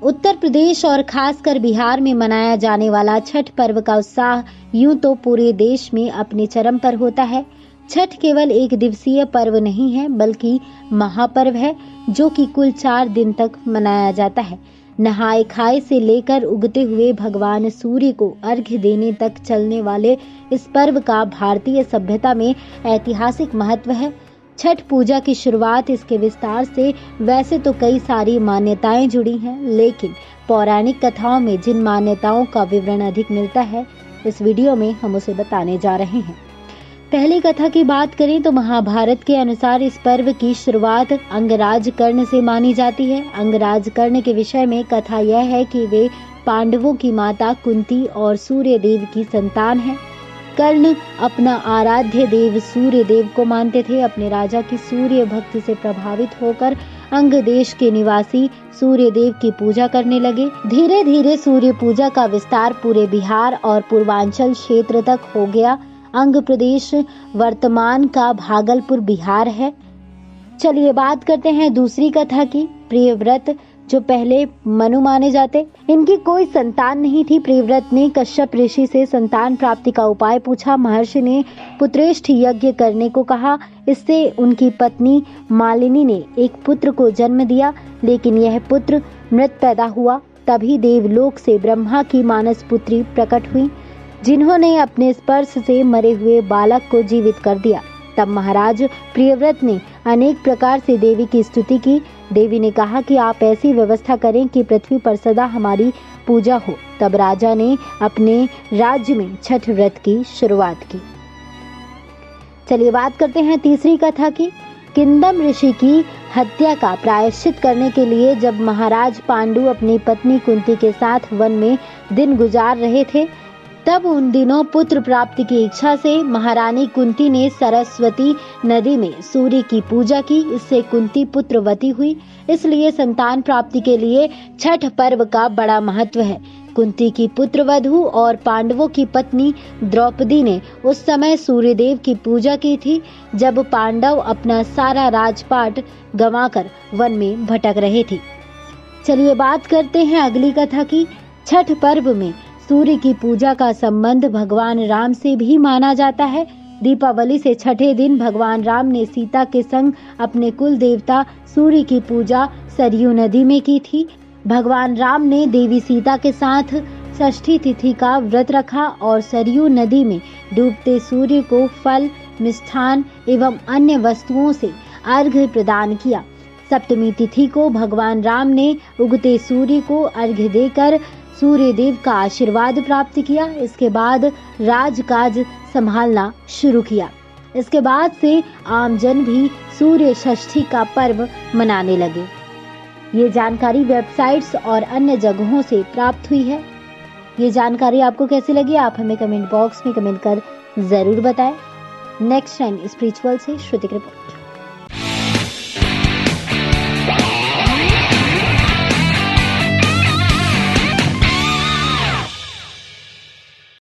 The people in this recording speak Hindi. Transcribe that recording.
उत्तर प्रदेश और खासकर बिहार में मनाया जाने वाला छठ पर्व का उत्साह यूं तो पूरे देश में अपने चरम पर होता है। छठ केवल एक दिवसीय पर्व नहीं है, बल्कि महापर्व है जो कि कुल 4 दिन तक मनाया जाता है। नहाए खाए से लेकर उगते हुए भगवान सूर्य को अर्घ्य देने तक चलने वाले इस पर्व का भारतीय सभ्यता में ऐतिहासिक महत्व है। छठ पूजा की शुरुआत इसके विस्तार से वैसे तो कई सारी मान्यताएं जुड़ी हैं, लेकिन पौराणिक कथाओं में जिन मान्यताओं का विवरण अधिक मिलता है, इस वीडियो में हम उसे बताने जा रहे हैं। पहली कथा की बात करें तो महाभारत के अनुसार इस पर्व की शुरुआत अंगराज कर्ण से मानी जाती है। अंगराज कर्ण के विषय में कथा यह है कि वे पांडवों की माता कुंती और सूर्य देव की संतान हैं। कर्ण अपना आराध्य देव सूर्य देव को मानते थे। अपने राजा की सूर्य भक्ति से प्रभावित होकर अंग देश के निवासी सूर्य देव की पूजा करने लगे। धीरे धीरे सूर्य पूजा का विस्तार पूरे बिहार और पूर्वांचल क्षेत्र तक हो गया। अंग प्रदेश वर्तमान का भागलपुर बिहार है। चलिए बात करते हैं दूसरी कथा की। प्रियव्रत जो पहले मनु माने जाते, इनकी कोई संतान नहीं थी। प्रियव्रत ने कश्यप ऋषि से संतान प्राप्ति का उपाय पूछा। महर्षि ने पुत्रेष्ठ यज्ञ करने को कहा। इससे उनकी पत्नी मालिनी ने एक पुत्र को जन्म दिया, लेकिन यह पुत्र मृत पैदा हुआ। तभी देवलोक से ब्रह्मा की मानस पुत्री प्रकट हुई, जिन्होंने अपने स्पर्श से मरे हुए बालक को जीवित कर दिया। तब महाराज प्रियव्रत ने अनेक प्रकार से देवी की स्तुति की। देवी ने कहा कि आप ऐसी व्यवस्था करें कि पृथ्वी पर सदा हमारी पूजा हो। तब राजा ने अपने राज्य में छठ व्रत की शुरुआत की। चलिए बात करते हैं तीसरी कथा की। किंदम ऋषि की हत्या का प्रायश्चित करने के लिए जब महाराज पांडु अपनी पत्नी कुंती के साथ वन में दिन गुजार रहे थे, तब उन दिनों पुत्र प्राप्ति की इच्छा से महारानी कुंती ने सरस्वती नदी में सूर्य की पूजा की। इससे कुंती पुत्रवती हुई। इसलिए संतान प्राप्ति के लिए छठ पर्व का बड़ा महत्व है। कुंती की पुत्रवधू और पांडवों की पत्नी द्रौपदी ने उस समय सूर्यदेव की पूजा की थी, जब पांडव अपना सारा राजपाट गंवाकर वन में भटक रहे थे। चलिए बात करते हैं अगली कथा की। छठ पर्व में सूर्य की पूजा का संबंध भगवान राम से भी माना जाता है। दीपावली से छठे दिन भगवान राम ने सीता के संग अपने कुल देवता सूर्य की पूजा सरयू नदी में की थी। भगवान राम ने देवी सीता के साथ षष्ठी तिथि का व्रत रखा और सरयू नदी में डूबते सूर्य को फल, मिष्ठान एवं अन्य वस्तुओं से अर्घ्य प्रदान किया। सप्तमी तिथि को भगवान राम ने उगते सूर्य को अर्घ्य देकर सूर्य देव का आशीर्वाद प्राप्त किया। इसके बाद राजकाज संभालना शुरू किया। इसके बाद से आमजन भी सूर्य षष्ठी का पर्व मनाने लगे। ये जानकारी वेबसाइट्स और अन्य जगहों से प्राप्त हुई है। ये जानकारी आपको कैसी लगी, आप हमें कमेंट बॉक्स में कमेंट कर जरूर बताएं। नेक्स्ट टाइम स्पिरिचुअल से श्रुति की रिपोर्ट।